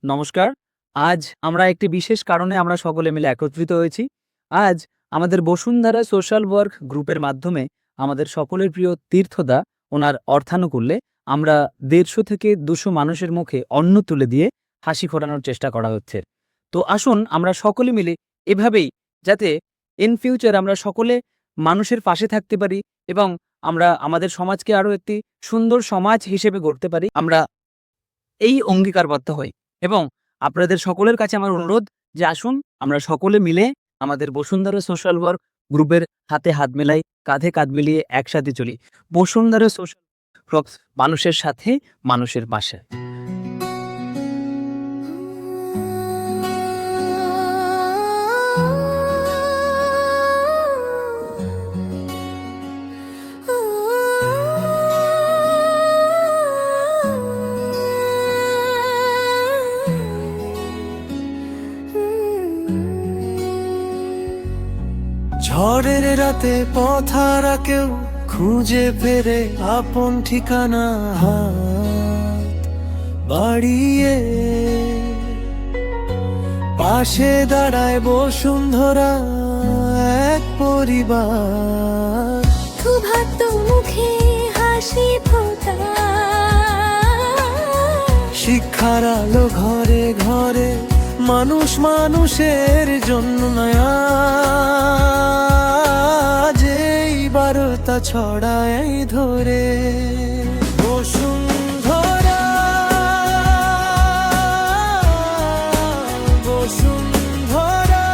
নমস্কার। আজ আমরা একটি বিশেষ কারণে আমরা সকলে মিলে একত্রিত হয়েছি। আজ আমাদের বসুন্ধরা সোশ্যাল ওয়ার্ক গ্রুপের মাধ্যমে আমাদের সকলের প্রিয় তীর্থদা ওনার অর্থানুকূল্যে আমরা ১৫০ থেকে ২০০ মানুষের মুখে অন্ন তুলে দিয়ে হাসি ফোটানোর চেষ্টা করা হচ্ছে। তো আসুন আমরা সকলে মিলে এভাবেই যাতে ইন ফিউচার আমরা সকলে মানুষের পাশে থাকতে পারি এবং আমরা আমাদের সমাজকে আরো একটি সুন্দর সমাজ হিসেবে গড়তে পারি, আমরা এই অঙ্গীকারবদ্ধ হই। এবং আপনাদের সকলের কাছে আমার অনুরোধ যে আসুন আমরা সকলে মিলে আমাদের বসুন্ধরা সোশ্যাল ওয়ার্ক গ্রুপের হাতে হাত মেলাই, কাঁধে কাঁধ মিলিয়ে একসাথে চলি। বসুন্ধরা সোশ্যাল ওয়ার্ক মানুষের সাথে, মানুষের পাশে। ঝড়ের রাতে পথহারা কেউ খুঁজে ফেরে আপন ঠিকানা, হাত বাড়িয়ে পাশে দাঁড়ায় বসুন্ধরা এক পরিবার। ক্ষুধার্ত মুখে হাসি ফোটা, শিক্ষার আলো ঘরে ঘরে, মানুষ মানুষের জন্য নয়া যেই বার্তা ছড়ায় ধরে। বসুন্ধরা, বসুন্ধরা,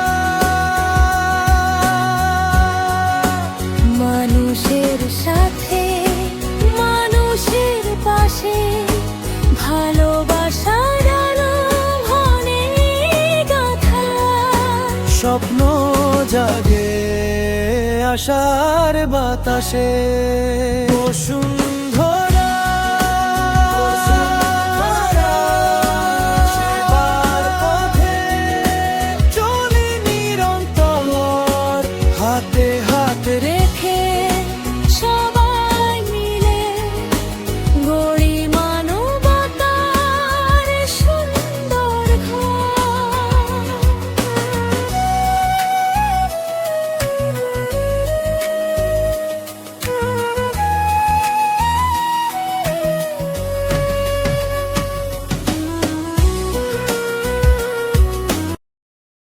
মানুষের সাথে, মানুষের পাশে, ভালোবাসার আলো ভনে গাথা। স্বপ্ন জাগে আশার বাতাসে। বসুন্ধরা।